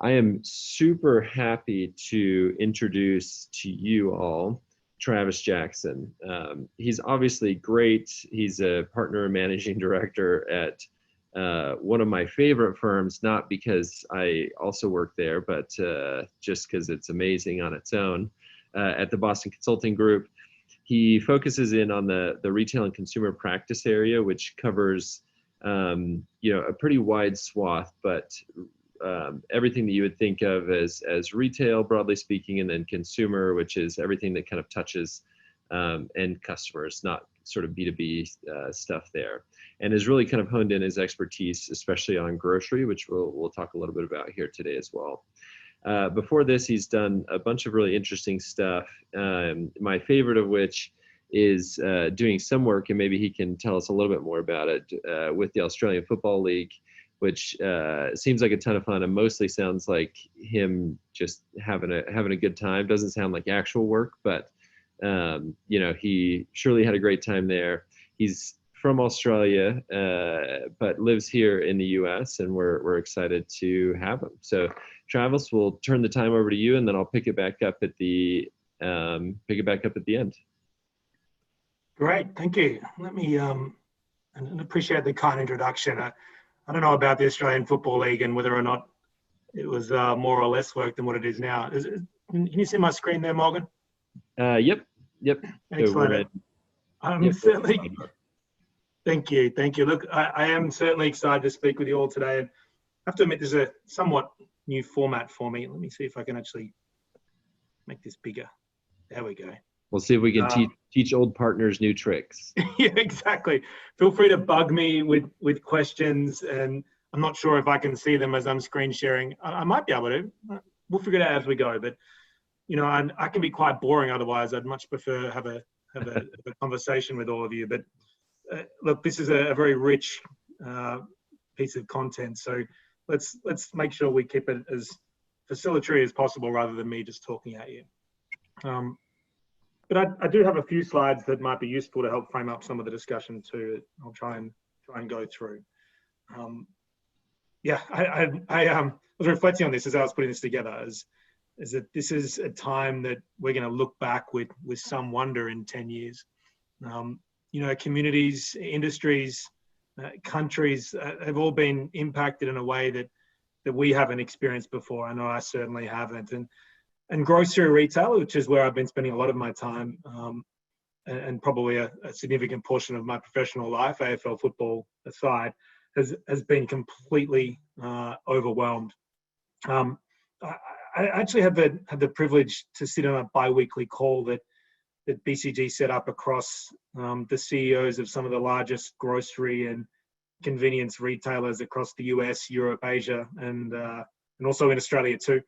I am super happy to introduce to you all Travis Jackson. He's obviously great. He's a partner and managing director at one of my favorite firms, not because I also work there, but just because it's amazing on its own, at the Boston Consulting Group. He focuses in on the retail and consumer practice area, which covers a pretty wide swath, but everything that you would think of as retail, broadly speaking, and then consumer, which is everything that kind of touches end customers, not sort of B2B stuff there, and has really kind of honed in his expertise, especially on grocery, which we'll talk a little bit about here today as well. Before this, he's done a bunch of really interesting stuff, my favorite of which is doing some work, and maybe he can tell us a little bit more about it, with the Australian Football League, which seems like a ton of fun and mostly sounds like him just having a good time. Doesn't sound like actual work, but he surely had a great time there. He's from Australia, but lives here in the U.S., and we're excited to have him. So, Travis, we'll turn the time over to you, and then I'll pick it back up at the end. Great, thank you. Let me and appreciate the kind introduction. I don't know about the Australian Football League and whether or not it was more or less work than what it is now. Can you see my screen there, Morgan? Yep. Excellent. I'm certainly. Thank you. Look, I am certainly excited to speak with you all today. And I have to admit, there's a somewhat new format for me. Let me see if I can actually make this bigger. There we go. We'll see if we can teach old partners new tricks. Yeah, exactly. Feel free to bug me with questions, and I'm not sure if I can see them as I'm screen sharing. I might be able to. We'll figure it out as we go. But I can be quite boring otherwise. I'd much prefer have a conversation with all of you. But look, this is a very rich piece of content. So let's make sure we keep it as facilitatory as possible rather than me just talking at you. But I do have a few slides that might be useful to help frame up some of the discussion too. I'll try and go through. I was reflecting on this as I was putting this together, is that this is a time that we're going to look back with some wonder in 10 years. Communities, industries, countries have all been impacted in a way that we haven't experienced before. I know I certainly haven't. And grocery retail, which is where I've been spending a lot of my time, and probably a significant portion of my professional life, AFL football aside, has been completely overwhelmed. I actually had the privilege to sit on a bi-weekly call that BCG set up across the CEOs of some of the largest grocery and convenience retailers across the US, Europe, Asia, and also in Australia too.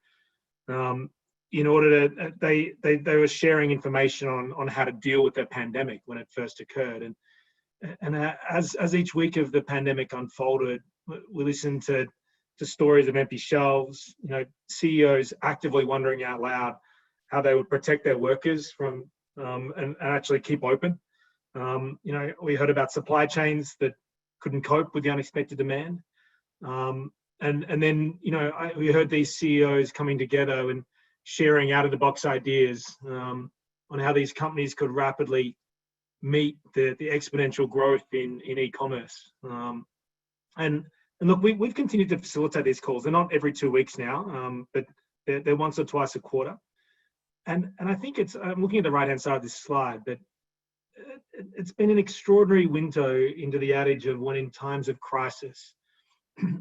In order to, they were sharing information on how to deal with the pandemic when it first occurred, and as each week of the pandemic unfolded, we listened to stories of empty shelves. CEOs actively wondering out loud how they would protect their workers from and actually keep open. We heard about supply chains that couldn't cope with the unexpected demand, and then we heard these CEOs coming together and sharing out-of-the-box ideas on how these companies could rapidly meet the exponential growth in e-commerce. And look, we've continued to facilitate these calls. They're not every 2 weeks now, but they're once or twice a quarter. And I think I'm looking at the right-hand side of this slide, but it's been an extraordinary window into the adage of when in times of crisis,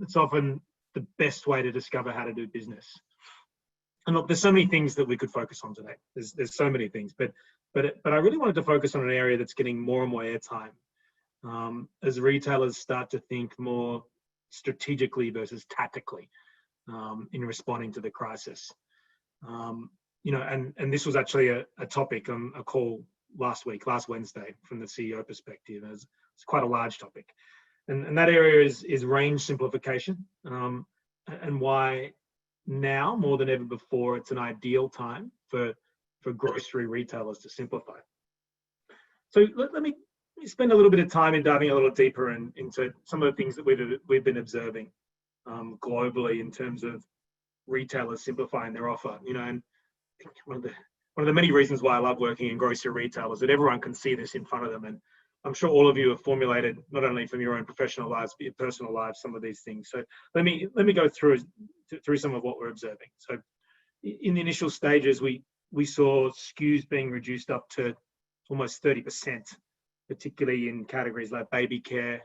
it's often the best way to discover how to do business. And look, there's so many things that we could focus on today. There's so many things, but I really wanted to focus on an area that's getting more and more airtime as retailers start to think more strategically versus tactically in responding to the crisis. And this was actually a topic on a call last Wednesday, from the CEO perspective. It's quite a large topic, and that area is range simplification, and why now more than ever before it's an ideal time for grocery retailers to simplify. So let me spend a little bit of time in diving a little deeper into some of the things that we've been observing globally in terms of retailers simplifying their offer, and I think one of the many reasons why I love working in grocery retail is that everyone can see this in front of them. And I'm sure all of you have formulated, not only from your own professional lives, but your personal lives, some of these things. So let me go through some of what we're observing. So in the initial stages, we saw SKUs being reduced up to almost 30%, particularly in categories like baby care,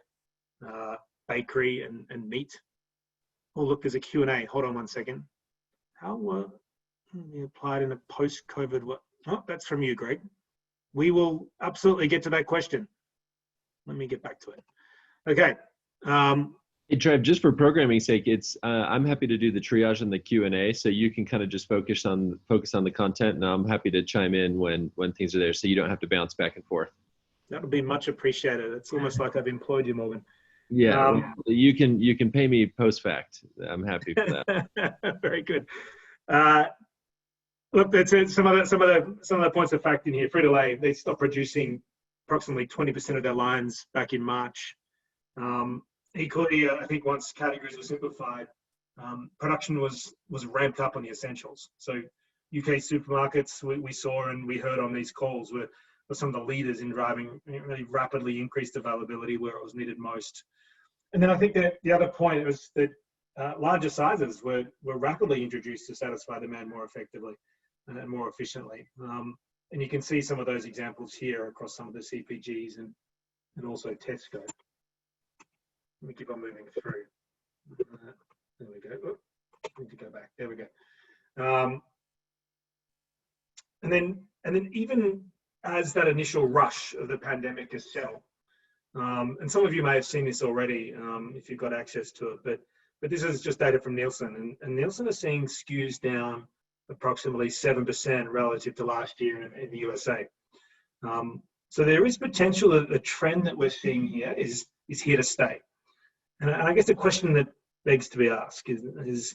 bakery, and meat. Oh, look, there's a Q&A. Hold on one second. How were they applied in a post-COVID? Oh, that's from you, Greg. We will absolutely get to that question. Let me get back to it. Okay. Hey, Trev, just for programming's sake, it's I'm happy to do the triage and the Q&A, so you can kind of just focus on the content, and I'm happy to chime in when things are there, so you don't have to bounce back and forth. That would be much appreciated. It's almost like I've employed you, Morgan. Yeah, you can pay me post fact. I'm happy for that. Very good. Look, that's some of the points of fact in here. Frito-Lay, they stopped producing approximately 20% of their lines back in March. Equally, I think once categories were simplified, production was ramped up on the essentials. So UK supermarkets, we saw and we heard on these calls were some of the leaders in driving really rapidly increased availability where it was needed most. And then I think that the other point was that larger sizes were rapidly introduced to satisfy demand more effectively and more efficiently. And you can see some of those examples here across some of the CPGs and also Tesco. Let me keep on moving through. There we go. Oh, I need to go back. There we go. And then even as that initial rush of the pandemic has settled, and some of you may have seen this already if you've got access to it, but this is just data from Nielsen, and Nielsen is seeing SKUs down approximately 7% relative to last year in the USA. So there is potential that the trend that we're seeing here is here to stay. And I guess the question that begs to be asked is,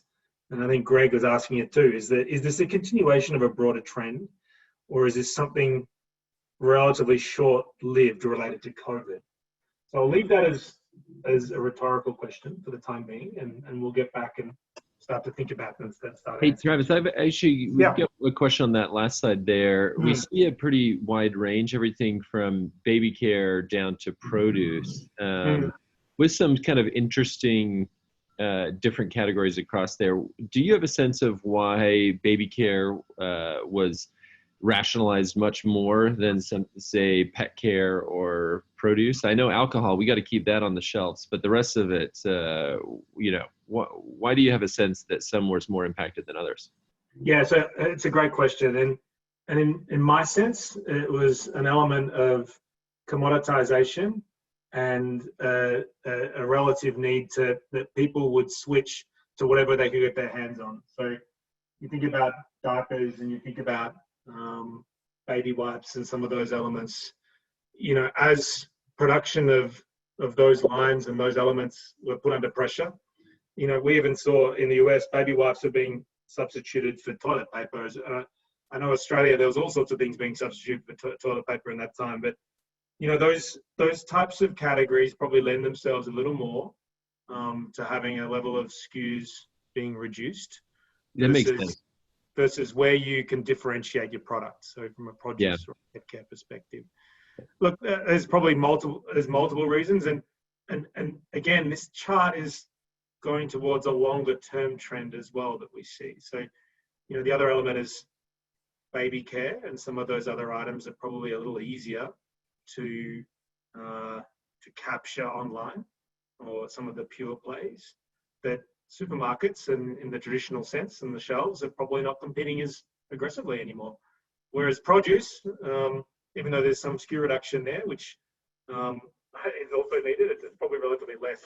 and I think Greg was asking it too, is this a continuation of a broader trend, or is this something relatively short-lived related to COVID? So I'll leave that as a rhetorical question for the time being, and we'll get back and start to think about them. Hey, Travis, we've got a question on that last slide there. We see a pretty wide range, everything from baby care down to produce, with some kind of interesting different categories across there. Do you have a sense of why baby care was rationalized much more than some, say, pet care or produce? I know alcohol, we got to keep that on the shelves, but the rest of it, why do you have a sense that some was more impacted than others? Yeah, so it's a great question. And in my sense, it was an element of commoditization and a relative need that people would switch to whatever they could get their hands on. So you think about diapers and you think about baby wipes and some of those elements, as production of those lines and those elements were put under pressure, we even saw in the US baby wipes are being substituted for toilet paper. I know Australia, there was all sorts of things being substituted for toilet paper in that time, but those types of categories probably lend themselves a little more to having a level of SKUs being reduced. That makes sense. Versus where you can differentiate your product. So from a produce or pet care perspective, look, there's probably multiple reasons, and again, this chart is going towards a longer term trend as well that we see. So, the other element is baby care, and some of those other items are probably a little easier to capture online, or some of the pure plays that supermarkets and in the traditional sense and the shelves are probably not competing as aggressively anymore. Whereas produce, even though there's some SKU reduction there, which is also needed, it's probably relatively less.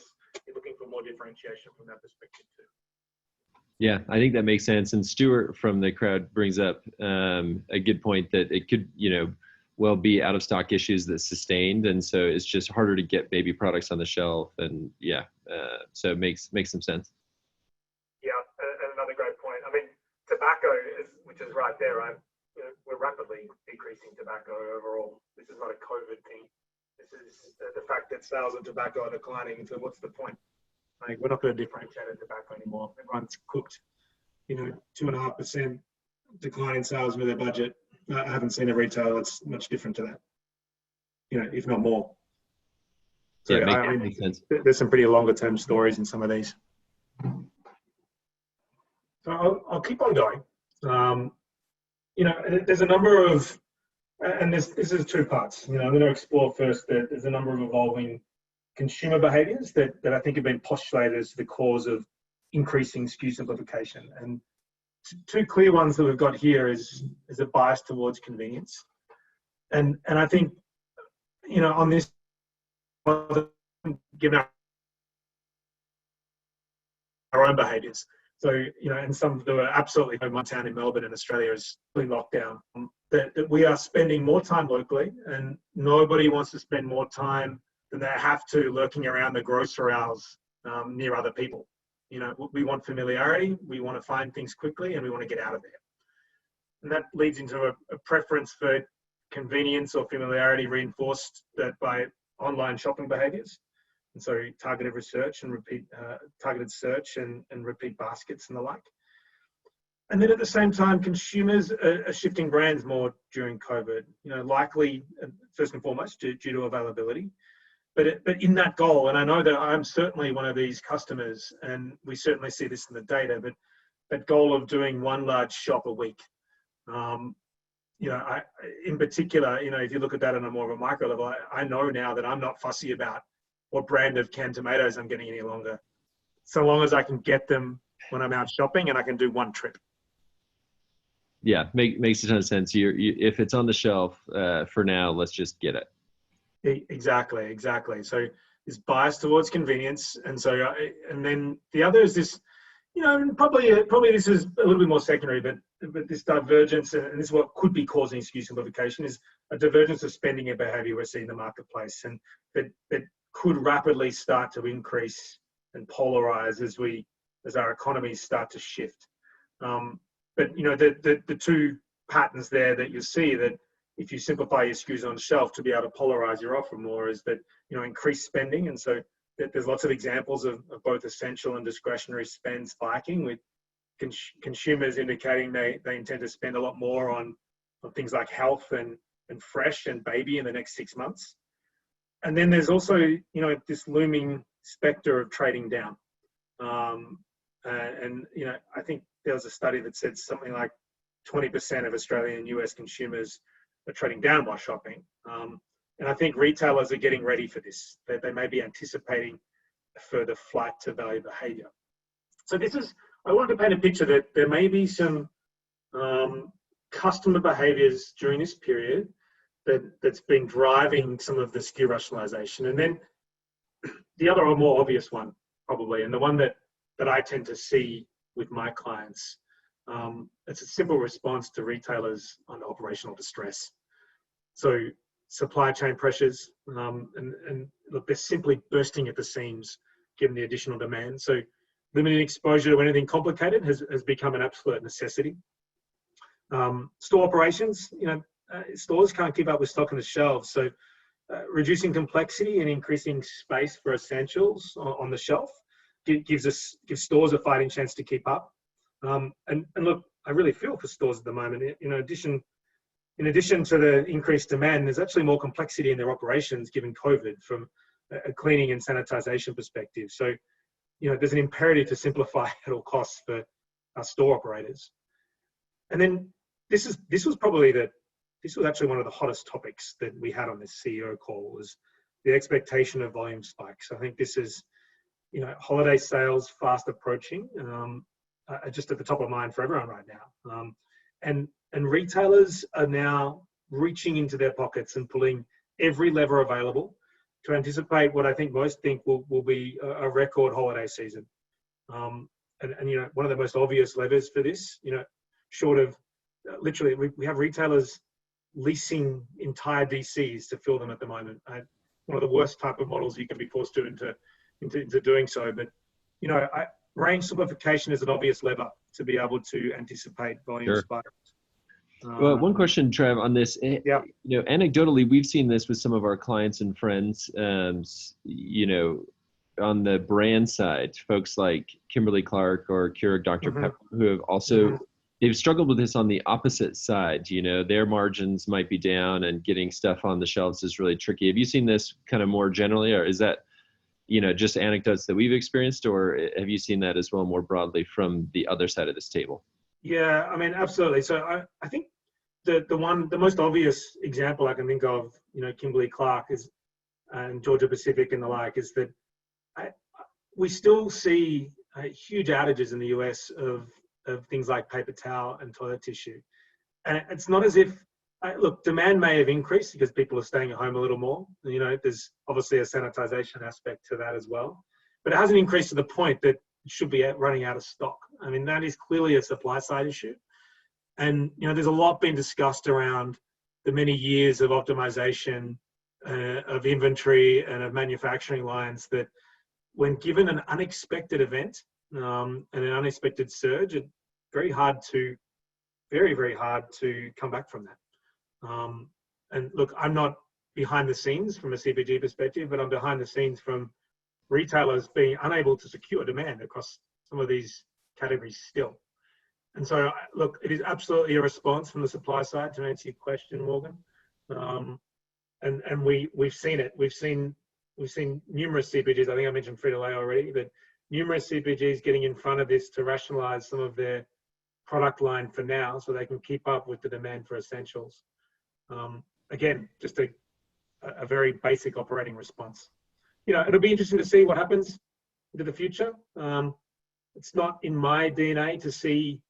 You're looking for more differentiation from that perspective too. Yeah, I think that makes sense. And Stuart from the crowd brings up a good point that it could, well be out of stock issues that sustained, and so it's just harder to get baby products on the shelf. And so it makes some sense. Yeah, and another great point. I mean, tobacco which is right there, right? We're rapidly decreasing tobacco overall. This is not a COVID thing. This is the fact that sales of tobacco are declining. So what's the point? Like, we're not going to differentiate in tobacco anymore. Everyone's cooked 2.5% decline in sales with their budget. I haven't seen a retailer that's much different to that, if not more. So Yeah, I mean, makes sense. there's some pretty longer term stories in some of these. So I'll keep on going. There's a number of, and this is two parts. I'm going to explore first that there's a number of evolving consumer behaviours that I think have been postulated as the cause of increasing SKU simplification. And two clear ones that we've got here is a bias towards convenience. And I think, on this, given our own behaviours. So, and some that were absolutely, my town in Melbourne in Australia is in lockdown, that we are spending more time locally, and nobody wants to spend more time than they have to lurking around the grocery aisles near other people. We want familiarity, we want to find things quickly, and we want to get out of there. And that leads into a preference for convenience or familiarity reinforced that by online shopping behaviours. And so targeted research and targeted search and repeat baskets and the like. And then at the same time, consumers are shifting brands more during COVID, likely first and foremost due to availability. But in that goal, and I know that I'm certainly one of these customers, and we certainly see this in the data, but that goal of doing one large shop a week, in particular, if you look at that on a more of a micro level, I know now that I'm not fussy about what brand of canned tomatoes I'm getting any longer, so long as I can get them when I'm out shopping and I can do one trip. Yeah, makes a ton of sense. If it's on the shelf for now, let's just get it. Exactly. So it's bias towards convenience, and so and then the other is this, probably this is a little bit more secondary, but this divergence, and this is what could be causing SKU simplification, is a divergence of spending and behaviour we're seeing in the marketplace, and that could rapidly start to increase and polarize as our economies start to shift. But the two patterns there that you see, that if you simplify your SKUs on the shelf to be able to polarize your offer more, is that increased spending. And so there's lots of examples of both essential and discretionary spend spiking, with consumers indicating they intend to spend a lot more on things like health and fresh and baby in the next 6 months. And then there's also, this looming spectre of trading down. I think there was a study that said something like 20% of Australian and US consumers are trading down while shopping. And I think retailers are getting ready for this. They may be anticipating a further flight to value behaviour. So I want to paint a picture that there may be some customer behaviours during this period that's been driving some of the SKU rationalization. And then the other or more obvious one, probably, and the one that I tend to see with my clients, it's a simple response to retailers under operational distress. So supply chain pressures, and look, they're simply bursting at the seams given the additional demand. So limiting exposure to anything complicated has become an absolute necessity. Store operations, stores can't keep up with stock on the shelves. So reducing complexity and increasing space for essentials on the shelf gives stores a fighting chance to keep up. And look, I really feel for stores at the moment. In addition to the increased demand, there's actually more complexity in their operations given COVID from a cleaning and sanitization perspective. So, there's an imperative to simplify at all costs for our store operators. And then this was actually one of the hottest topics that we had on this CEO call, was the expectation of volume spikes. I think this is, holiday sales fast approaching, just at the top of mind for everyone right now. And retailers are now reaching into their pockets and pulling every lever available to anticipate what I think most think will be a record holiday season. And one of the most obvious levers for this, short of literally, we have retailers leasing entire DCs to fill them at the moment. One of the worst type of models you can be forced to into doing so. But range simplification is an obvious lever to be able to anticipate volume spikes. Well, one question, Trev, on this. Yeah. Anecdotally, we've seen this with some of our clients and friends. on the brand side, folks like Kimberly-Clark or Keurig Dr. Mm-hmm. Pepper, who have also they've struggled with this on the opposite side. Their margins might be down and getting stuff on the shelves is really tricky. Have you seen this kind of more generally, or is that, just anecdotes that we've experienced, or have you seen that as well more broadly from the other side of this table? Yeah, I mean, absolutely. So I think the most obvious example I can think of, Kimberly-Clark is, and Georgia Pacific and the like, is that we still see huge outages in the US of things like paper towel and toilet tissue. And it's not as if, look, demand may have increased because people are staying at home a little more. There's obviously a sanitization aspect to that as well. But it hasn't increased to the point that it should be running out of stock. I mean, that is clearly a supply side issue. And, there's a lot been discussed around the many years of optimization of inventory and of manufacturing lines that when given an unexpected event and an unexpected surge, it's very, very hard to come back from that. And look, I'm not behind the scenes from a CPG perspective, but I'm behind the scenes from retailers being unable to secure demand across some of these categories still. And so, look, it is absolutely a response from the supply side to answer your question, Morgan. And we've seen it. We've seen numerous CPGs. I think I mentioned Frito-Lay already, but numerous CPGs getting in front of this to rationalize some of their product line for now, so they can keep up with the demand for essentials. Again, just a very basic operating response. It'll be interesting to see what happens into the future. It's not in my DNA to see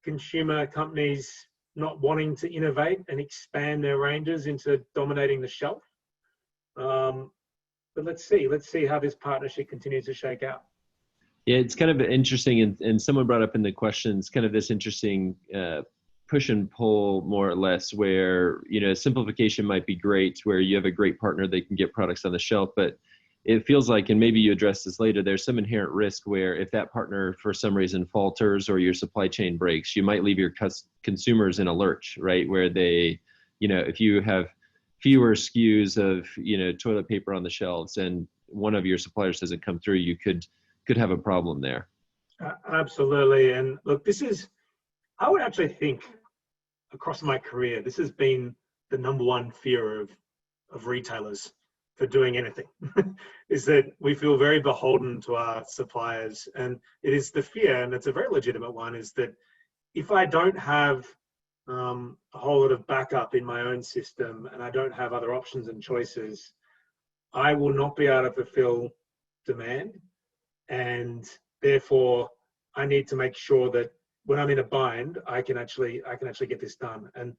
consumer companies not wanting to innovate and expand their ranges into dominating the shelf. But let's see how this partnership continues to shake out. Yeah, it's kind of interesting, and someone brought up in the questions kind of this interesting push and pull, more or less, where simplification might be great, where you have a great partner that can get products on the shelf, but it feels like, and maybe you address this later, there's some inherent risk where if that partner for some reason falters or your supply chain breaks, you might leave your consumers in a lurch, right? Where they, if you have fewer SKUs of toilet paper on the shelves and one of your suppliers doesn't come through, you could have a problem there. Absolutely. And look, I would actually think across my career, this has been the number one fear of retailers for doing anything, is that we feel very beholden to our suppliers. And it is the fear, and it's a very legitimate one, is that if I don't have a whole lot of backup in my own system and I don't have other options and choices, I will not be able to fulfill demand. And therefore, I need to make sure that when I'm in a bind, I can actually get this done. And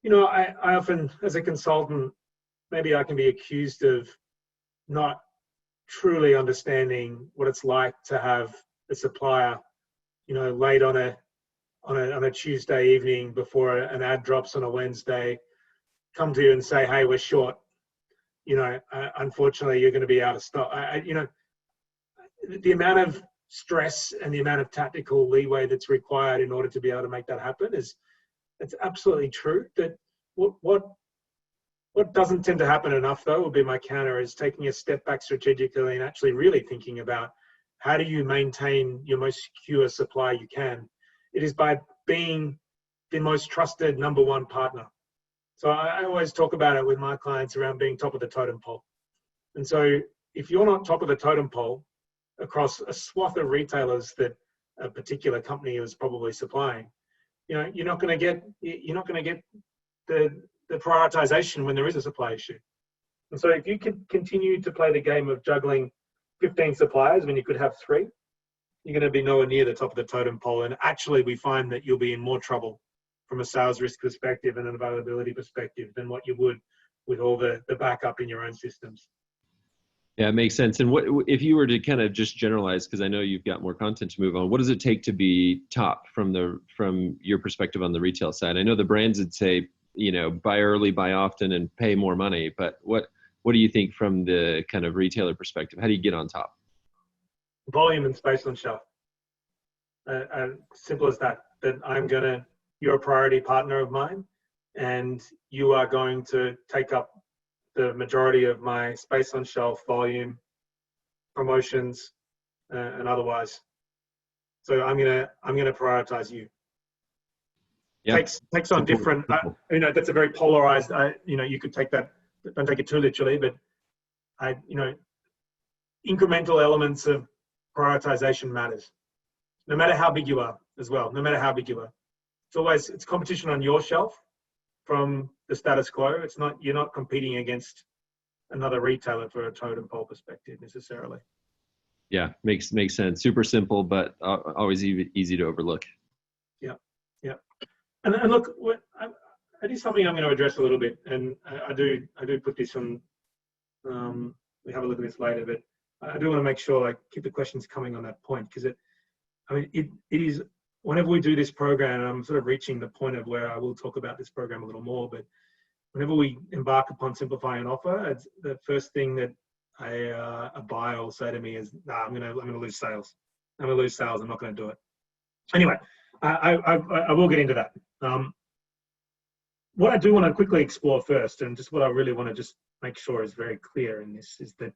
I often, as a consultant, maybe I can be accused of not truly understanding what it's like to have a supplier, late on a Tuesday evening before an ad drops on a Wednesday, come to you and say, "Hey, we're short. Unfortunately, you're going to be out of stock." The amount of stress and the amount of tactical leeway that's required in order to be able to make that happen it's absolutely true. That what doesn't tend to happen enough, though, will be my counter, is taking a step back strategically and actually really thinking about how do you maintain your most secure supply you can. It is by being the most trusted number one partner. So I always talk about it with my clients around being top of the totem pole. And so if you're not top of the totem pole across a swath of retailers that a particular company is probably supplying, you're not going to get the prioritization when there is a supply issue. And so if you can continue to play the game of juggling 15 suppliers when you could have 3, you're going to be nowhere near the top of the totem pole. And actually, we find that you'll be in more trouble from a sales risk perspective and an availability perspective than what you would with all the backup in your own systems. Yeah, it makes sense. And what if you were to kind of just generalize, because I know you've got more content to move on, what does it take to be top from your perspective on the retail side? I know the brands would say, buy early, buy often, and pay more money. But what do you think from the kind of retailer perspective? How do you get on top? Volume and space on shelf. Simple as that. That you're a priority partner of mine, and you are going to take up the majority of my space on shelf, volume, promotions, and otherwise. So I'm gonna prioritize you. Yeah. Takes on different. That's a very polarized. You could take that. Don't take it too literally, but incremental elements of prioritization matters. No matter how big you are, as well. No matter how big you are, it's competition on your shelf from the status quo. You're not competing against another retailer for a totem pole perspective necessarily. Yeah, makes sense. Super simple, but always easy to overlook. Yeah. And look, I do something I'm going to address a little bit, and I do put this on. We have a look at this later, but I do want to make sure I keep the questions coming on that point, because it is, whenever we do this program, and I'm sort of reaching the point of where I will talk about this program a little more, but whenever we embark upon simplifying an offer, it's the first thing that a buyer will say to me is, "Nah, I'm gonna lose sales. I'm gonna lose sales. I'm not going to do it." Anyway, I will get into that. What I do want to quickly explore first, and just what I really want to just make sure is very clear in this, is that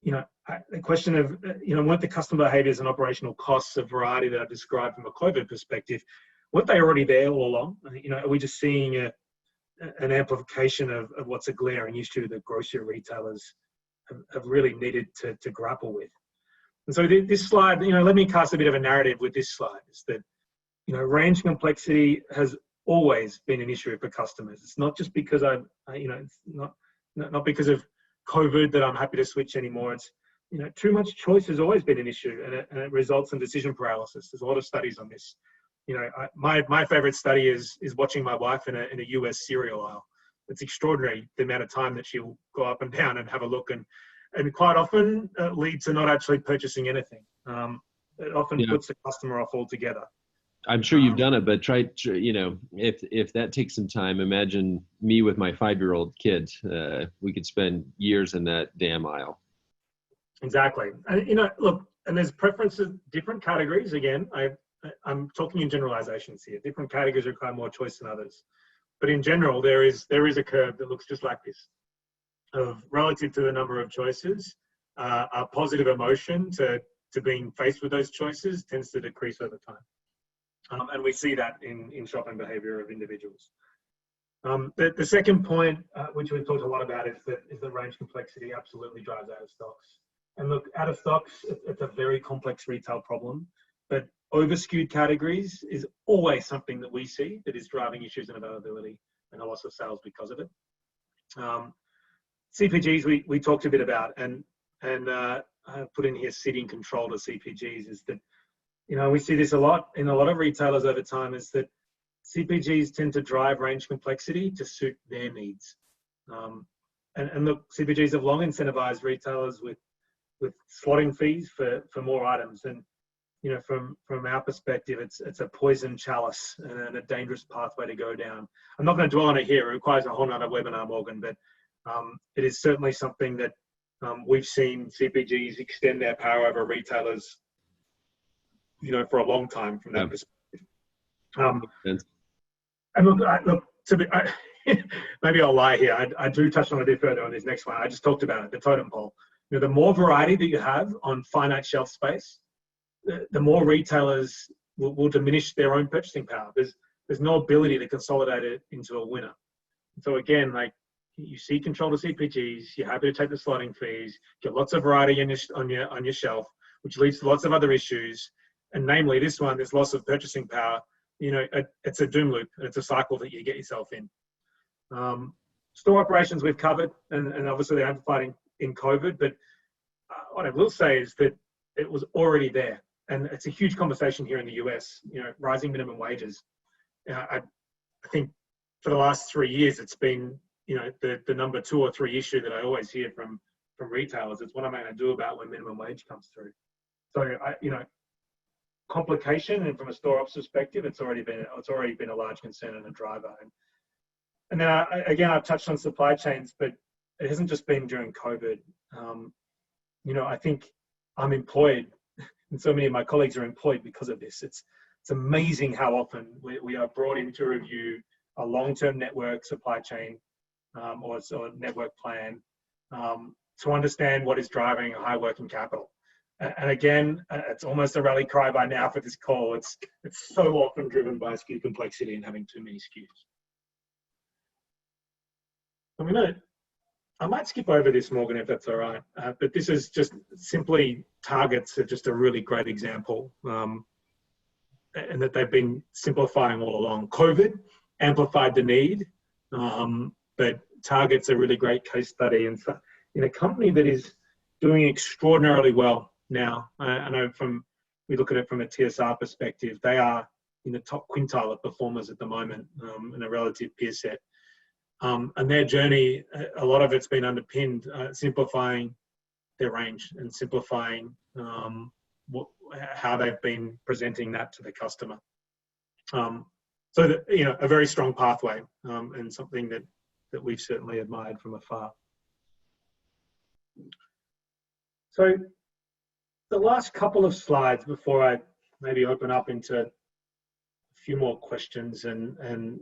the question of weren't the customer behaviors and operational costs of variety that I described from a COVID perspective, weren't they already there all along? Are we just seeing an amplification of what's a glaring issue that grocery retailers have really needed to grapple with? And so this slide, let me cast a bit of a narrative with this slide, is that range complexity has always been an issue for customers. It's not just because it's not because of COVID that I'm happy to switch anymore. It's too much choice has always been an issue, and it results in decision paralysis. There's a lot of studies on this. My favorite study is watching my wife in a US cereal aisle. It's extraordinary the amount of time that she'll go up and down and have a look, and quite often lead to not actually purchasing anything. It often puts the customer off altogether. I'm sure you've done it, but try, if that takes some time, imagine me with my 5-year-old kid. We could spend years in that damn aisle. Exactly. Look, and there's preferences, different categories. Again, I'm talking in generalizations here. Different categories require more choice than others. But in general, there is a curve that looks just like this, of relative to the number of choices, a positive emotion to being faced with those choices tends to decrease over time. And we see that in shopping behavior of individuals. The second point, which we've talked a lot about, is that range complexity absolutely drives out of stocks. And look, out of stocks, it's a very complex retail problem, but over-skewed categories is always something that we see that is driving issues in availability and a loss of sales because of it. CPGs, we talked a bit about, and I put in here sitting control to CPGs, is that we see this a lot in a lot of retailers over time, is that CPGs tend to drive range complexity to suit their needs. And look, CPGs have long incentivized retailers with slotting fees for more items. And, from our perspective, it's a poison chalice and a dangerous pathway to go down. I'm not going to dwell on it here. It requires a whole nother webinar, Morgan, but it is certainly something that we've seen CPGs extend their power over retailers for a long time from that perspective. And look, maybe I'll lie here. I do touch on it a bit further on this next one. I just talked about it, the totem pole. The more variety that you have on finite shelf space, the more retailers will diminish their own purchasing power. There's no ability to consolidate it into a winner. So again, you see control to CPGs, you're happy to take the slotting fees, get lots of variety on your shelf, which leads to lots of other issues. And namely this one, this loss of purchasing power, it's a doom loop, and it's a cycle that you get yourself in. Store operations we've covered, and obviously they're amplified in COVID, but what I will say is that it was already there. And it's a huge conversation here in the US, rising minimum wages. I think for the last 3 years, it's been, the number 2 or 3 issue that I always hear from retailers. It's what am I going to do about when minimum wage comes through? So, complication, and from a store ops perspective, it's already been a large concern and a driver. And then again, I've touched on supply chains, but it hasn't just been during COVID. I think I'm employed, and so many of my colleagues are employed because of this. It's amazing how often we are brought in to review a long-term network supply chain or network plan. to understand what is driving a high working capital. And again, it's almost a rally cry by now for this call. It's so often driven by SKU complexity and having too many SKUs. I might skip over this, Morgan, if that's all right. But this is just simply targets are just a really great example, and that they've been simplifying all along. COVID amplified the need, but targets a really great case study. And so in a company that is doing extraordinarily well now, I know we look at it from a TSR perspective, they are in the top quintile of performers at the moment in a relative peer set. And their journey, a lot of it's been underpinned, simplifying their range and simplifying how they've been presenting that to the customer. So that, a very strong pathway, and something that we've certainly admired from afar. So the last couple of slides before I maybe open up into a few more questions, and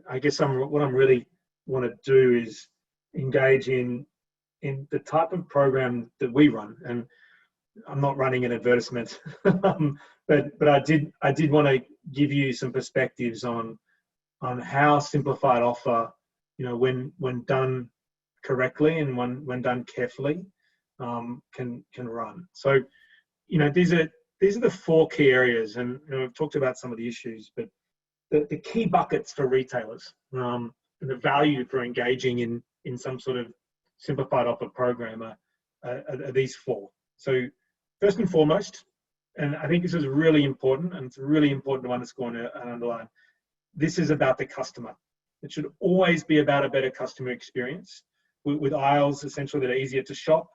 I guess what I'm really want to do is engage in the type of program that we run. And I'm not running an advertisement, but I did want to give you some perspectives on how simplified offer, when done correctly and when done carefully, can run. So, these are the 4 key areas, and we've talked about some of the issues, but the key buckets for retailers, and the value for engaging in some sort of simplified offer program are these 4. So first and foremost, and I think this is really important, and it's really important to underscore and underline, this is about the customer. It should always be about a better customer experience with aisles essentially that are easier to shop,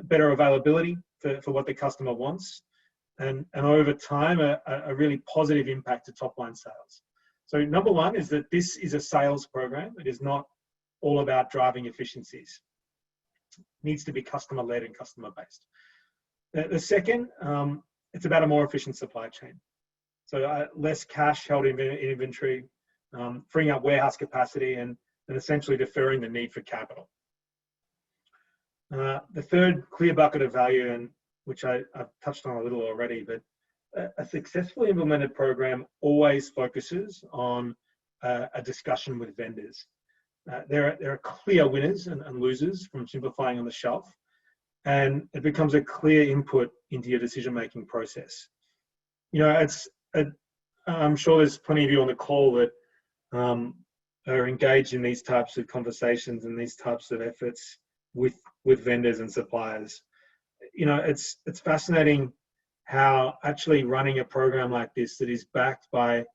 better availability for what the customer wants, and over time, a really positive impact to top line sales. So number 1 is that this is a sales program. It is not all about driving efficiencies. It needs to be customer led and customer based. The second, it's about a more efficient supply chain. So less cash held in inventory, freeing up warehouse capacity, and essentially deferring the need for capital. The third clear bucket of value, and which I've touched on a little already, but a successfully implemented program always focuses on a discussion with vendors. There are clear winners and losers from simplifying on the shelf, and it becomes a clear input into your decision-making process. I'm sure there's plenty of you on the call that are engaged in these types of conversations and these types of efforts with vendors and suppliers. It's fascinating how actually running a program like this that is backed by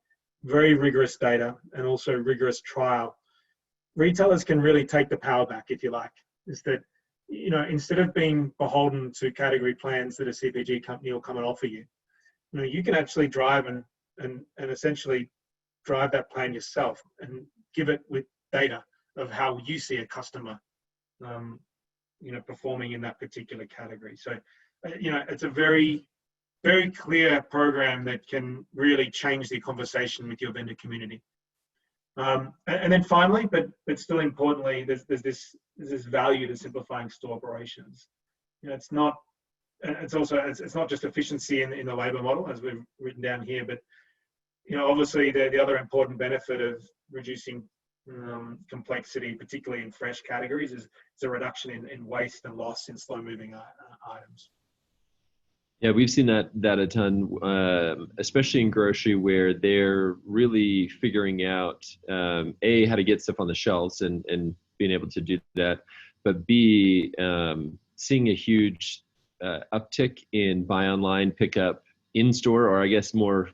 very rigorous data and also rigorous trial, retailers can really take the power back, if you like. Is that, instead of being beholden to category plans that a CPG company will come and offer you, you can actually drive and essentially drive that plan yourself and give it with data of how you see a customer, performing in that particular category. So, it's a very, very clear program that can really change the conversation with your vendor community. And then finally, but still importantly, there's this value to simplifying store operations. It's not just efficiency in the labor model, as we've written down here, but obviously the other important benefit of reducing complexity, particularly in fresh categories, is a reduction in waste and loss in slow-moving items. Yeah, we've seen that a ton, especially in grocery, where they're really figuring out how to get stuff on the shelves and being able to do that, but B, seeing a huge uptick in buy online, pick up in store, or I guess more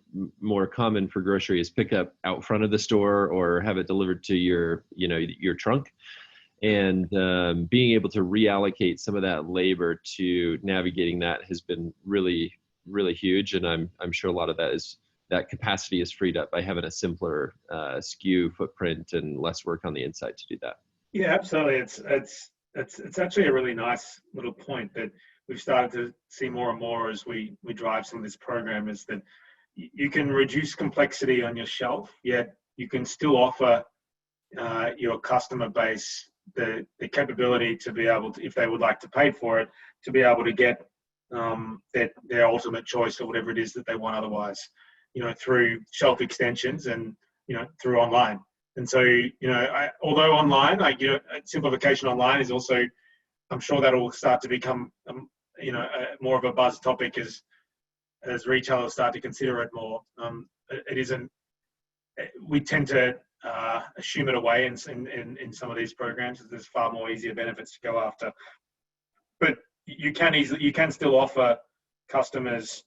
common for grocery is pick up out front of the store or have it delivered to your trunk. And being able to reallocate some of that labor to navigating that has been really, really huge. And I'm sure a lot of that capacity is freed up by having a simpler SKU footprint and less work on the inside to do that. Yeah, absolutely. It's actually a really nice little point that we've started to see more and more as we drive some of this program, is that you can reduce complexity on your shelf, yet you can still offer your customer base the capability to be able to, if they would like to pay for it, to be able to get their ultimate choice or whatever it is that they want otherwise, through shelf extensions and, through online. And so, although online, simplification online is also, I'm sure that will start to become, more of a buzz topic as retailers start to consider it more. It isn't, we tend to assume it away in some of these programs. There's far more easier benefits to go after. But you can still offer customers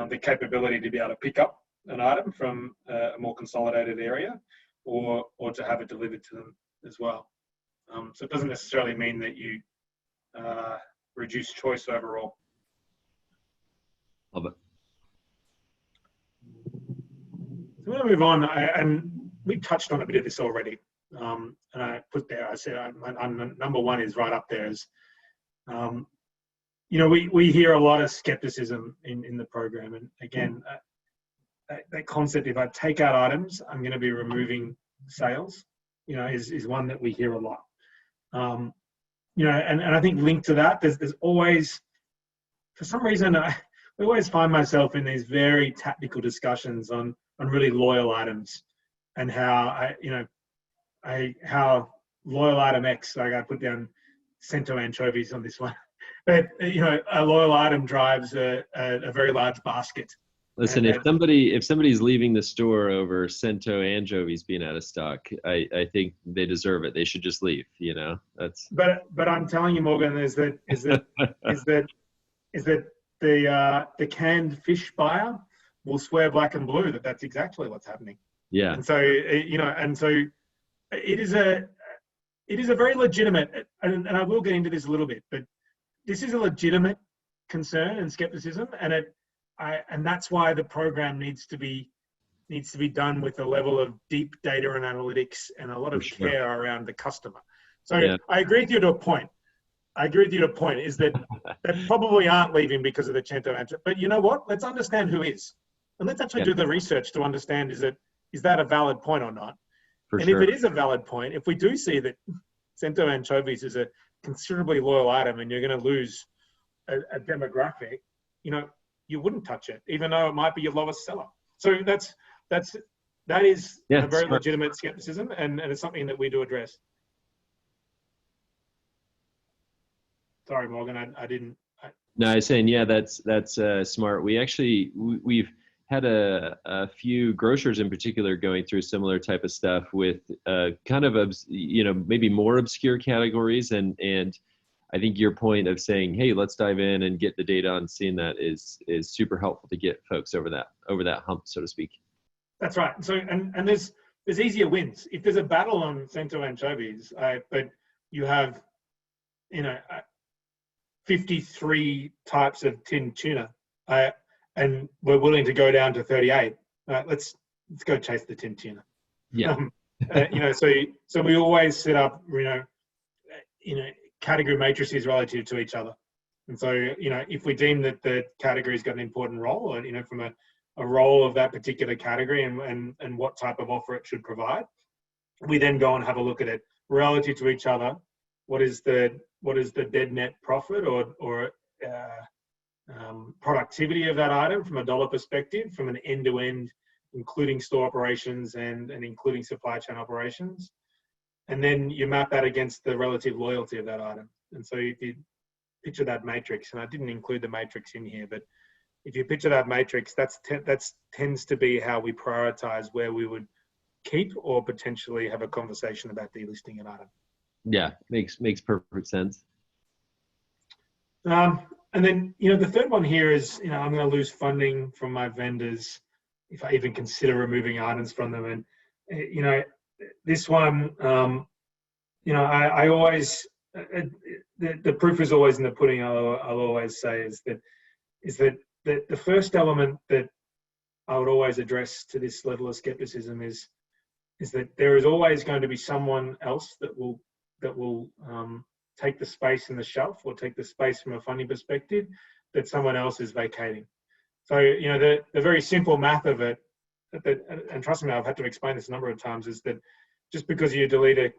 the capability to be able to pick up an item from a more consolidated area, or to have it delivered to them as well. So it doesn't necessarily mean that you reduce choice overall. Love it. So I'm going to move on, and we touched on a bit of this already. And I put there, I said, number one is right up there. Is, we hear a lot of skepticism in the program, and again, that concept, if I take out items, I'm going to be removing sales, is one that we hear a lot. And I think linked to that, there's always, for some reason, I always find myself in these very tactical discussions on really loyal items, and how how loyal item X, like I put down cento anchovies on this one, but a loyal item drives a very large basket. Listen, if somebody's leaving the store over cento anchovies being out of stock, I think they deserve it. They should just leave. That's. But I'm telling you, Morgan, is that the canned fish buyer will swear black and blue that that's exactly what's happening. Yeah. And so it is a very legitimate, and I will get into this a little bit, but this is a legitimate concern and skepticism, and that's why the program needs to be done with a level of deep data and analytics and a lot of care around the customer. So yeah. I agree with you to a point. Is that probably aren't leaving because of the cento answer. But you know what? Let's understand who is. And let's actually do the research to understand, is that a valid point or not? If it is a valid point, if we do see that cento anchovies is a considerably loyal item and you're going to lose a demographic, you wouldn't touch it, even though it might be your lowest seller. So that is a very legitimate skepticism, and it's something that we do address. Sorry, Morgan, I didn't. No, I was saying, yeah, that's smart. We've had a few grocers in particular going through similar type of stuff with kind of maybe more obscure categories, and I think your point of saying, hey, let's dive in and get the data on seeing that is super helpful to get folks over that hump, so to speak. That's right. So and there's easier wins. If there's a battle on cento anchovies, but you have 53 types of tinned tuna, and we're willing to go down to 38. Let's go chase the tinned tuna. Yeah. So we always set up category matrices relative to each other. And so, if we deem that the category's got an important role, or, from a role of that particular category and what type of offer it should provide, we then go and have a look at it relative to each other. What is the dead net profit or productivity of that item from a dollar perspective, from an end-to-end, including store operations and including supply chain operations? And then you map that against the relative loyalty of that item. And so if you picture that matrix, and I didn't include the matrix in here, but if you picture that matrix, that tends to be how we prioritize where we would keep or potentially have a conversation about delisting an item. Yeah, makes perfect sense. And then, the third one here is, I'm going to lose funding from my vendors if I even consider removing items from them. And, this one, I always, the proof is always in the pudding. I'll always say is that the first element that I would always address to this level of skepticism is that there is always going to be someone else that will take the space in the shelf, or take the space from a funding perspective that someone else is vacating. So, the very simple math of it, and trust me, I've had to explain this a number of times, is that just because you delete a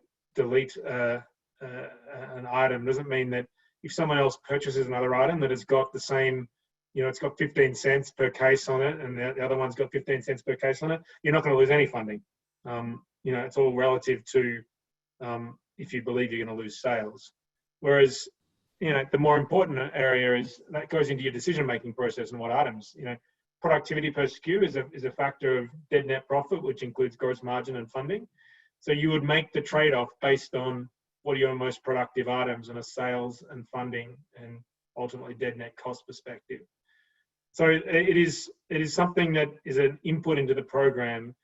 an item doesn't mean that if someone else purchases another item that has got the same, it's got 15 cents per case on it, and the other one's got 15 cents per case on it, you're not going to lose any funding. It's all relative to if you believe you're going to lose sales. Whereas, the more important area is that goes into your decision-making process and what items. Productivity per SKU is a factor of dead net profit, which includes gross margin and funding. So you would make the trade-off based on what are your most productive items in a sales and funding and ultimately dead net cost perspective. So it is something that is an input into the program,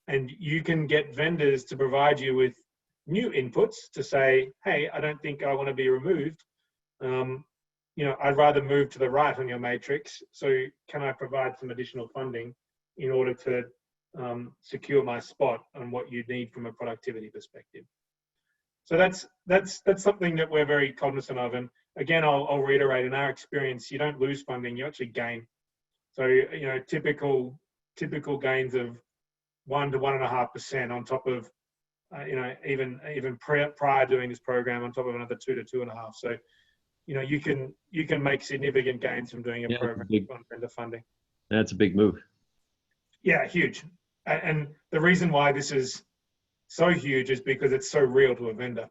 and you can get vendors to provide you with new inputs to say, hey, I don't think I want to be removed. I'd rather move to the right on your matrix. So can I provide some additional funding in order to secure my spot on what you need from a productivity perspective? So that's something that we're very cognizant of. And again, I'll reiterate, in our experience, you don't lose funding, you actually gain. So, typical gains of 1 to 1.5% on top of, even prior doing this program, on top of another 2 to 2.5. So, you can make significant gains from doing a program on vendor funding. That's a big move. Yeah, huge. And the reason why this is so huge is because it's so real to a vendor.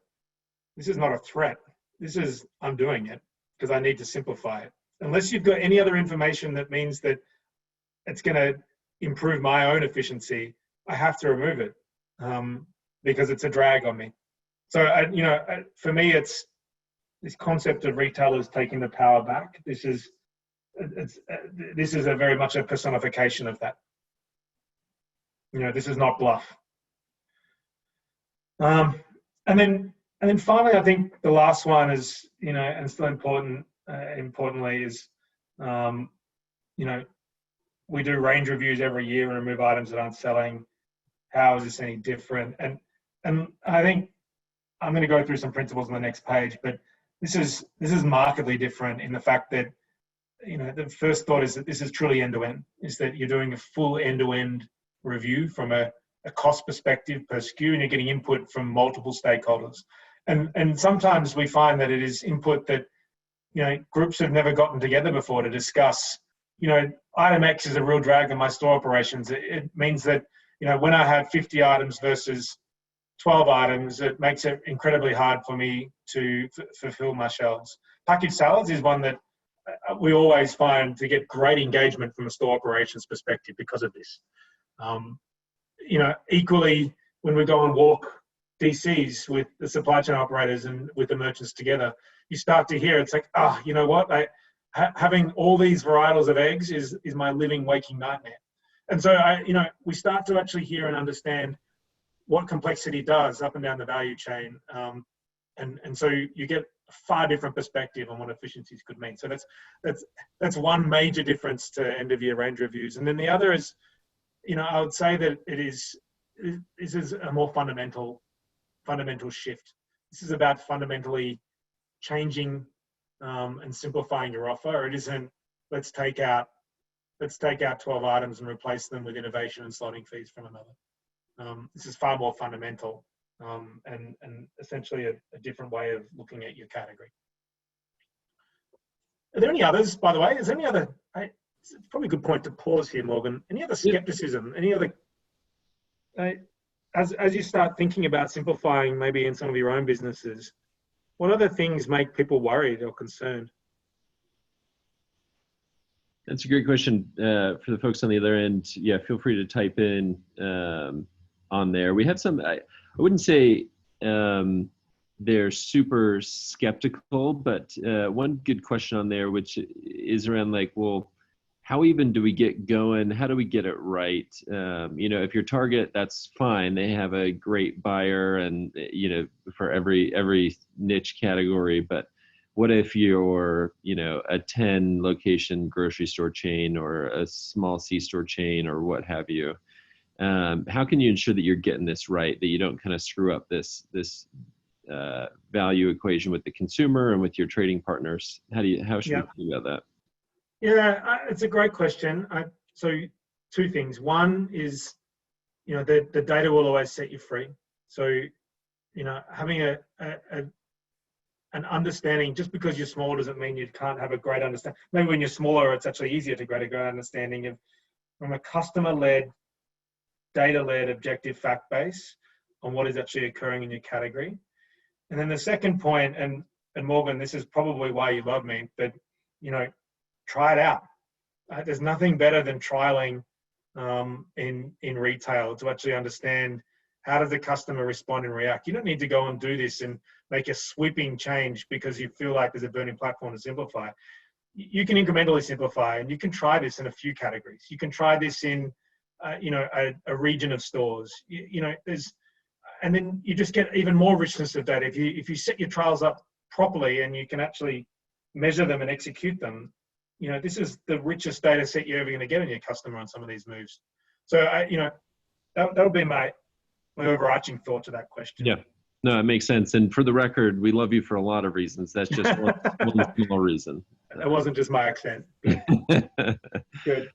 This is not a threat. This is, I'm doing it because I need to simplify it. Unless you've got any other information that means that it's going to improve my own efficiency, I have to remove it because it's a drag on me. So, for me, it's this concept of retailers taking the power back. This is a very much a personification of that. This is not bluff. And then finally, I think the last one is, and still importantly is, we do range reviews every year and remove items that aren't selling. How is this any different? And I think I'm going to go through some principles on the next page, but this is markedly different in the fact that, the first thought is that this is truly end-to-end, is that you're doing a full end-to-end review from a cost perspective per SKU, and you're getting input from multiple stakeholders. And sometimes we find that it is input that, groups have never gotten together before to discuss, item X is a real drag on my store operations. It means that, when I have 50 items versus 12 items, it makes it incredibly hard for me to fulfill my shelves. Packaged salads is one that we always find to get great engagement from a store operations perspective because of this. Equally, when we go and walk DCs with the supply chain operators and with the merchants together, you start to hear it's like, you know what? Having all these varietals of eggs is my living, waking nightmare. And so, we start to actually hear and understand what complexity does up and down the value chain. And so you get a far different perspective on what efficiencies could mean. So that's one major difference to end of year range reviews. And then the other is, I would say that this is a more fundamental shift. This is about fundamentally changing and simplifying your offer. It isn't let's take out 12 items and replace them with innovation and slotting fees from another. This is far more fundamental and essentially a different way of looking at your category. Are there any others, by the way? Is there any other? It's probably a good point to pause here, Morgan. Any other skepticism? Any other? As you start thinking about simplifying, maybe in some of your own businesses, what other things make people worried or concerned? That's a great question for the folks on the other end. Yeah, feel free to type in on there. We had some. I wouldn't say they're super skeptical, but one good question on there, which is around like, well, how even do we get going? How do we get it right? If your target, that's fine. They have a great buyer and, for every niche category. But what if you're, a 10 location grocery store chain or a small C-store chain or what have you? How can you ensure that you're getting this right, that you don't kind of screw up this value equation with the consumer and with your trading partners? How should we think about that? Yeah, it's a great question. So two things. One is, the data will always set you free. So, having a and understanding, just because you're small doesn't mean you can't have a great understanding. Maybe when you're smaller, it's actually easier to get a great understanding of, from a customer-led, data-led, objective fact base on what is actually occurring in your category. And then the second point, and Morgan, this is probably why you love me, but try it out. There's nothing better than trialing in retail to actually understand how does the customer respond and react. You don't need to go and do this and make a sweeping change because you feel like there's a burning platform to simplify. You can incrementally simplify, and you can try this in a few categories. You can try this in, a region of stores. And then you just get even more richness of data. If you set your trials up properly and you can actually measure them and execute them, this is the richest data set you're ever going to get on your customer on some of these moves. So that would be my overarching thought to that question. Yeah, no, it makes sense. And for the record, we love you for a lot of reasons. That's just one small reason. That wasn't just my accent. Good.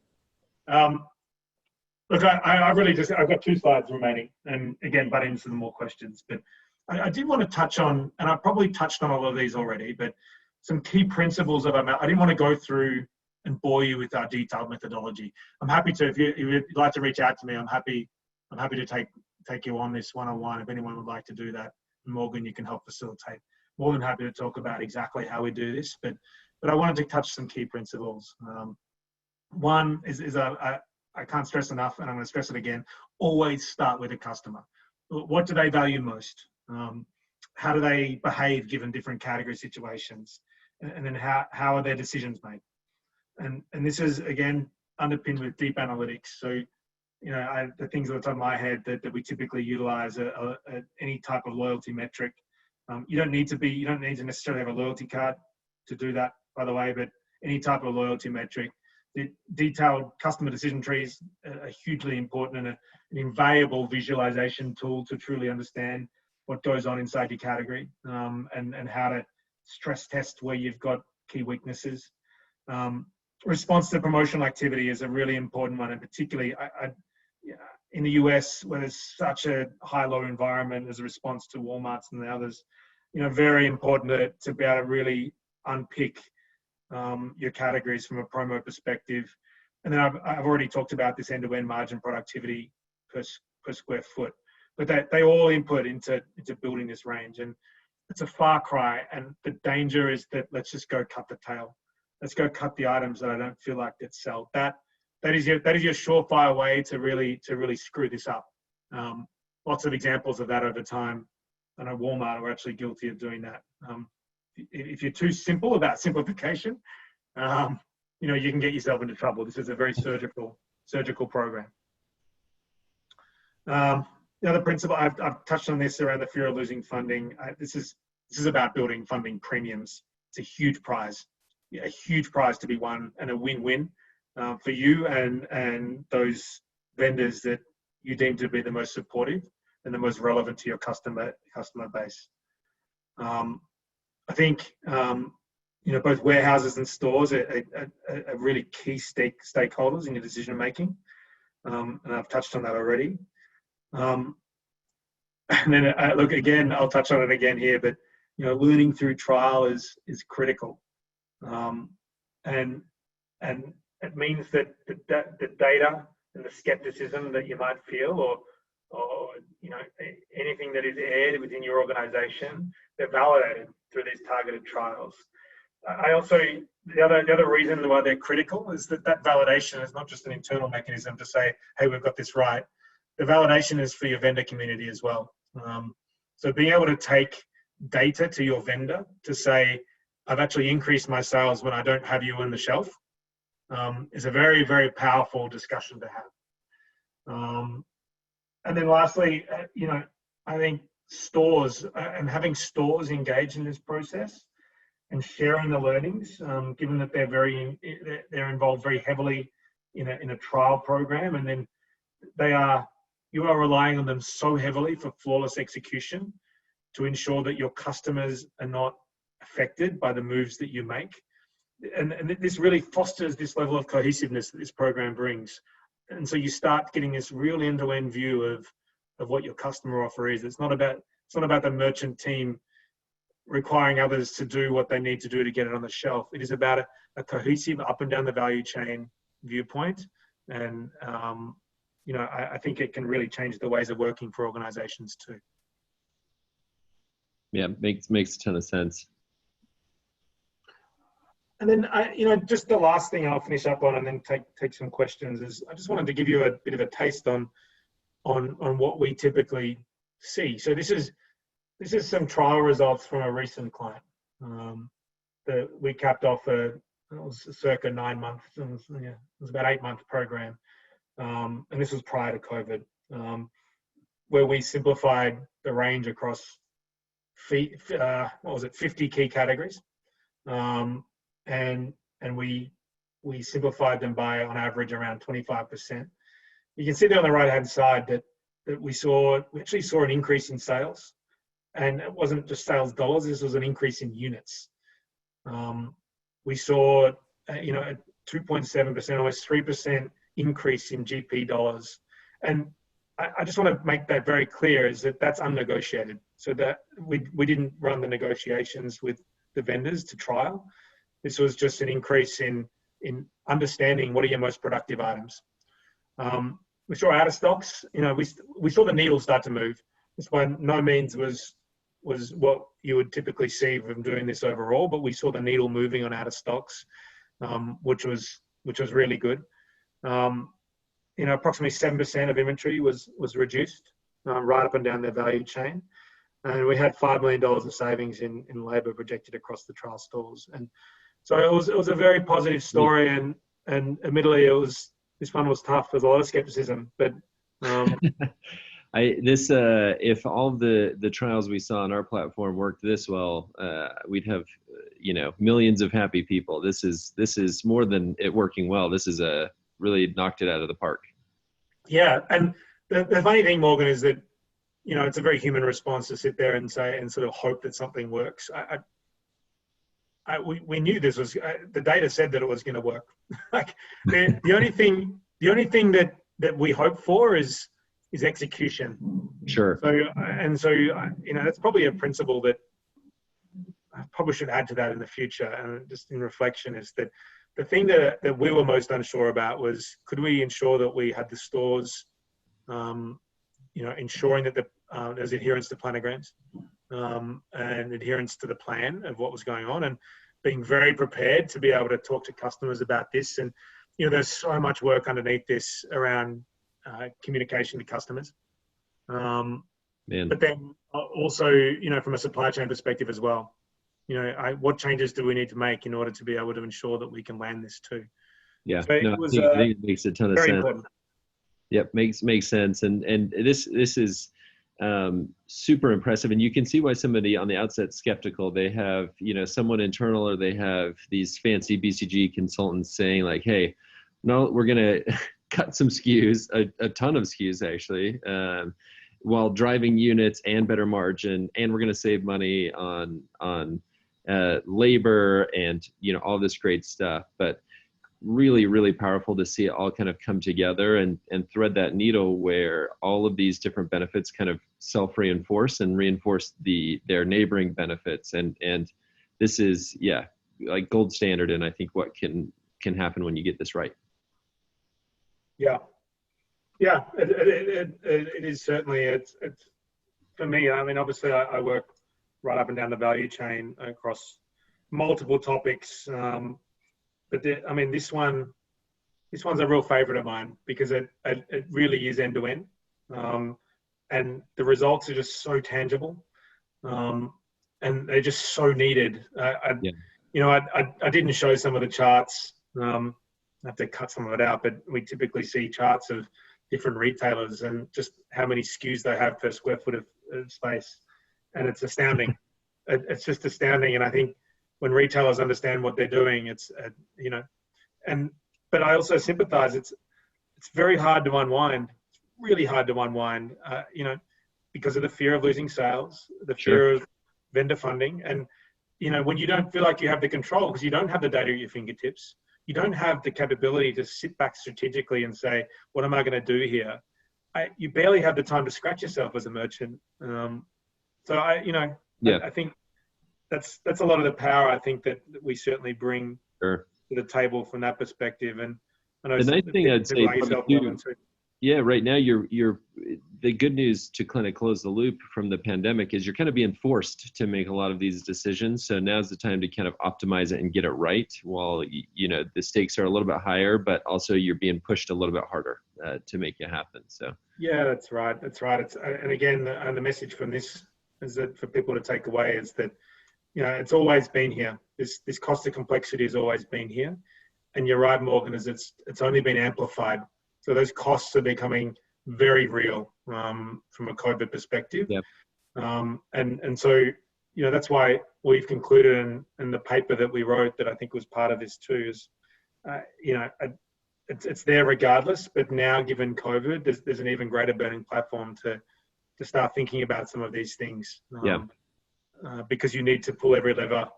Look, I've got 2 slides remaining, and again, butt into some more questions. But I did want to touch on, and I probably touched on all of these already, but some key principles of I didn't want to go through and bore you with our detailed methodology. I'm happy to, if you'd like to reach out to me, I'm happy to take you on this one-on-one if anyone would like to do that. Morgan, you can help facilitate. More than happy to talk about exactly how we do this, but I wanted to touch some key principles. One is I can't stress enough, and I'm going to stress it again, always start with a customer. What do they value most? How do they behave given different category situations? And then how are their decisions made? And this is, again, underpinned with deep analytics. So, the things on the top of my head that we typically utilize are any type of loyalty metric. You don't need to necessarily have a loyalty card to do that, by the way, but any type of loyalty metric. The detailed customer decision trees are hugely important, and an invaluable visualization tool to truly understand what goes on inside your category, and how to stress test where you've got key weaknesses. Response to promotional activity is a really important one, and particularly in the US, where there's such a high-low environment as a response to Walmarts and the others, very important to be able to really unpick your categories from a promo perspective. And then I've already talked about this end-to-end margin productivity per square foot, but they all input into building this range. And it's a far cry, and the danger is that let's just go cut the tail. Let's go cut the items that I don't feel like that sell. That is your surefire way to really screw this up. Lots of examples of that over time. I know Walmart are actually guilty of doing that. If you're too simple about simplification, you can get yourself into trouble. This is a very surgical program. The other principle, I've touched on this around the fear of losing funding. This is about building funding premiums. It's a huge prize to be won, and a win-win for you and those vendors that you deem to be the most supportive and the most relevant to your customer base. I think both warehouses and stores are really key stakeholders in your decision making, and I've touched on that already. And then look, again, I'll touch on it again here, but learning through trial is critical, and it means that the data and the skepticism that you might feel, or anything that is aired within your organization, they're validated through these targeted trials. The other reason why they're critical is that validation is not just an internal mechanism to say, hey, we've got this right. The validation is for your vendor community as well. So being able to take data to your vendor to say, I've actually increased my sales when I don't have you on the shelf, is a very, very powerful discussion to have. And then lastly, I think stores and having stores engaged in this process and sharing the learnings, given that they're involved very heavily in a trial program, and then you are relying on them so heavily for flawless execution to ensure that your customers are not affected by the moves that you make. And this really fosters this level of cohesiveness that this program brings. And so you start getting this real end-to-end view of what your customer offer is. It's not about the merchant team requiring others to do what they need to do to get it on the shelf. It is about a cohesive up and down the value chain viewpoint. And, I think it can really change the ways of working for organizations too. Yeah, makes a ton of sense. And then just the last thing I'll finish up on and then take some questions is I just wanted to give you a bit of a taste on what we typically see. So this is some trial results from a recent client that we capped off it was circa 9 months. It was about 8-month program. And this was prior to COVID, where we simplified the range across 50 key categories. And we simplified them by, on average, around 25%. You can see there on the right-hand side that we actually saw an increase in sales. And it wasn't just sales dollars, this was an increase in units. We saw, a 2.7%, almost 3% increase in GP dollars. And I just want to make that very clear, is that's unnegotiated. So that we didn't run the negotiations with the vendors to trial. This was just an increase in understanding what are your most productive items. We saw out of stocks, we saw the needle start to move. This by no means was what you would typically see from doing this overall, but we saw the needle moving on out of stocks, which was really good. Approximately 7% of inventory was reduced right up and down the value chain. And we had $5 million of savings in labour projected across the trial stores. And so it was a very positive story, and admittedly this one was tough. There's a lot of skepticism, but if all of the trials we saw on our platform worked this well, we'd have millions of happy people. This is more than it working well. This is really knocked it out of the park. Yeah, and the funny thing, Morgan, is that it's a very human response to sit there and say and sort of hope that something works. We knew this was the data said that it was going to work. Like the only thing that we hope for is execution. Sure. So that's probably a principle that I probably should add to that in the future. And just in reflection, is that the thing that we were most unsure about was, could we ensure that we had the stores, ensuring that there's adherence to planograms and adherence to the plan of what was going on, and being very prepared to be able to talk to customers about this. And there's so much work underneath this around communication to customers. But then also, from a supply chain perspective as well, what changes do we need to make in order to be able to ensure that we can land this too? Yeah, so I think it makes a ton of sense. Important. Yep, makes sense. And this is super impressive. And you can see why somebody on the outset skeptical. They have, someone internal, or they have these fancy BCG consultants saying like, hey, no, we're going to cut some SKUs, a ton of SKUs actually, while driving units and better margin. And we're going to save money on labor and, all this great stuff. But really, really powerful to see it all kind of come together and thread that needle where all of these different benefits kind of self-reinforce and reinforce their neighboring benefits. And this is, like gold standard. And I think what can happen when you get this right. Yeah. Yeah, it is certainly, it's for me, I mean, obviously I work right up and down the value chain across multiple topics. But this one's a real favorite of mine because it really is end to end. And the results are just so tangible. And they're just so needed. I didn't show some of the charts. I have to cut some of it out, but we typically see charts of different retailers and just how many SKUs they have per square foot of space. And it's astounding. It's just astounding. And I think when retailers understand what they're doing, it's, but I also sympathize. It's very hard to unwind. It's really hard to unwind, because of the fear of losing sales, the fear of vendor funding. And, when you don't feel like you have the control because you don't have the data at your fingertips, you don't have the capability to sit back strategically and say, what am I going to do here? You barely have the time to scratch yourself as a merchant. I think that's a lot of the power I think that we certainly bring Sure. to the table from that perspective. And I know The nice thing I'd people say like probably yourself, too, too. yeah, right now you're the good news to kind of close the loop from the pandemic is you're kind of being forced to make a lot of these decisions. So now's the time to kind of optimize it and get it right while, the stakes are a little bit higher, but also you're being pushed a little bit harder to make it happen. So. Yeah, that's right. That's right. And again, the message from this is that for people to take away is that, it's always been here. This cost of complexity has always been here. And you're right, Morgan, is it's only been amplified. So those costs are becoming very real from a COVID perspective. Yep. And so, that's why we've concluded in the paper that we wrote that I think was part of this too is, it's there regardless, but now given COVID, there's an even greater burning platform to start thinking about some of these things. Because you need to pull every lever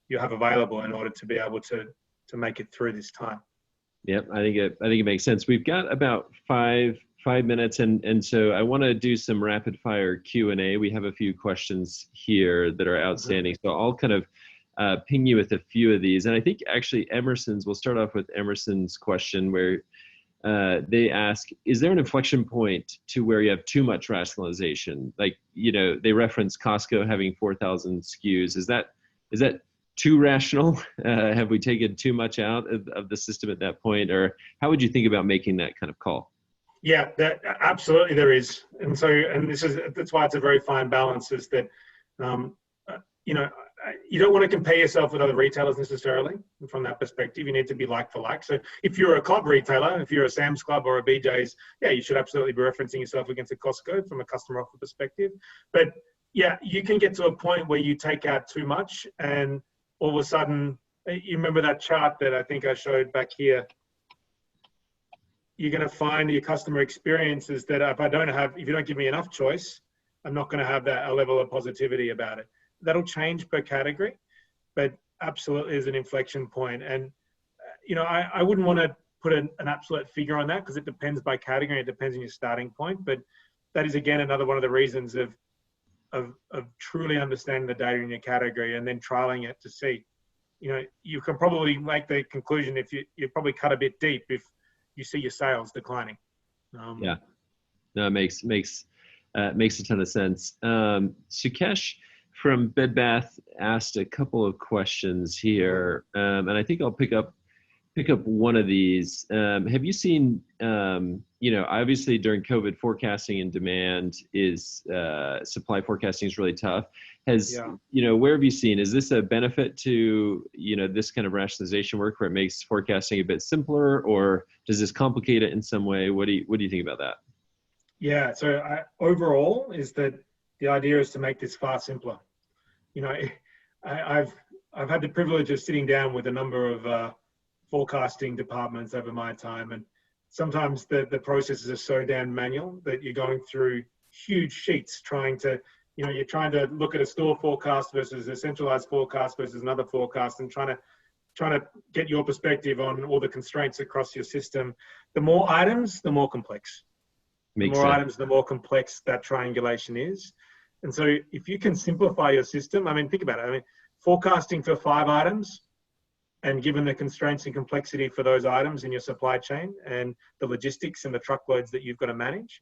you have available in order to be able to make it through this time. Yep, I think it makes sense. We've got about five minutes, and so I want to do some rapid fire Q&A. We have a few questions here that are outstanding, so I'll kind of ping you with a few of these. And I think actually we'll start off with Emerson's question where they ask, is there an inflection point to where you have too much rationalization? Like, they reference Costco having 4,000 SKUs. Is that too rational? Have we taken too much out of the system at that point? Or how would you think about making that kind of call? Yeah, absolutely there is. And so, that's why it's a very fine balance is that, you don't want to compare yourself with other retailers necessarily from that perspective. You need to be like for like. So if you're a club retailer, if you're a Sam's Club or a BJ's, yeah, you should absolutely be referencing yourself against a Costco from a customer offer perspective. But yeah, you can get to a point where you take out too much and all of a sudden, you remember that chart that I think I showed back here? You're going to find your customer experience is that if you don't give me enough choice, I'm not going to have a level of positivity about it. That'll change per category, but absolutely is an inflection point. And, I wouldn't want to put an absolute figure on that because it depends by category. It depends on your starting point. But that is, again, another one of the reasons of truly understanding the data in your category and then trialing it to see. You can probably make the conclusion if you probably cut a bit deep if you see your sales declining. Yeah, no, it makes a ton of sense. Sukesh from Bed Bath asked a couple of questions here, and I think I'll pick up one of these. Have you seen, obviously during COVID, forecasting and demand is supply forecasting is really tough. Where have you seen? Is this a benefit to this kind of rationalization work where it makes forecasting a bit simpler, or does this complicate it in some way? What do you think about that? Yeah. So overall, is that the idea is to make this far simpler. I've had the privilege of sitting down with a number of forecasting departments over my time, and sometimes the processes are so damn manual that you're going through huge sheets trying to look at a store forecast versus a centralized forecast versus another forecast and trying to get your perspective on all the constraints across your system. The more items, the more complex. Makes the more sense. items, the more complex that triangulation is. And so if you can simplify your system, think about it. Forecasting for 5 items, and given the constraints and complexity for those items in your supply chain and the logistics and the truckloads that you've got to manage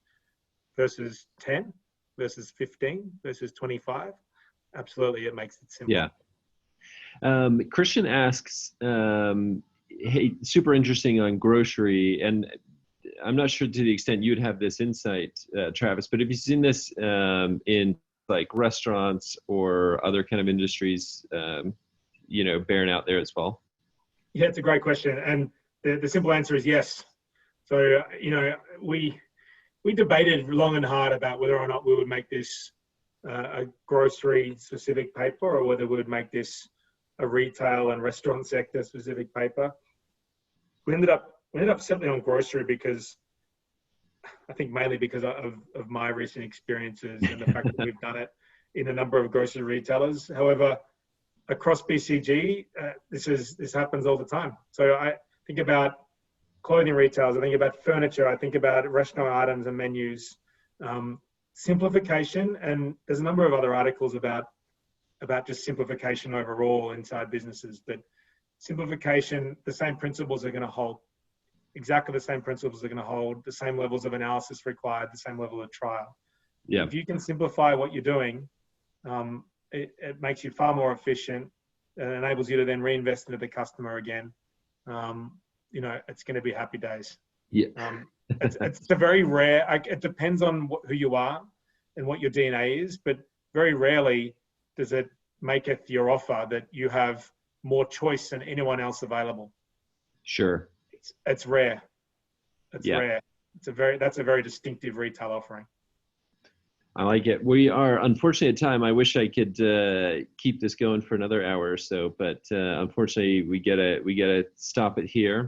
versus 10, versus 15, versus 25, absolutely, it makes it simple. Yeah. Christian asks, hey, super interesting on grocery, and I'm not sure to the extent you'd have this insight, Travis, but have you seen this in like restaurants or other kind of industries, bearing out there as well? Yeah, it's a great question. And the simple answer is yes. So, we debated long and hard about whether or not we would make this a grocery specific paper or whether we would make this a retail and restaurant sector specific paper. We ended up settling on grocery because I think mainly because of my recent experiences and the fact that we've done it in a number of grocery retailers. However, across BCG, this happens all the time. So I think about clothing retailers, I think about furniture, I think about restaurant items and menus, simplification, and there's a number of other articles about about just simplification overall inside businesses. But simplification, the same principles are going to hold. Exactly the same principles are going to hold, the same levels of analysis required, the same level of trial. Yeah. If you can simplify what you're doing, it makes you far more efficient. It enables you to then reinvest into the customer again. It's going to be happy days. Yeah. It's a very rare, it depends on who you are and what your DNA is, but very rarely does it make it your offer that you have more choice than anyone else available. Sure. It's rare. It's Yeah. rare. That's a very distinctive retail offering. I like it. We are unfortunately at time. I wish I could keep this going for another hour or so, but unfortunately we gotta stop it here.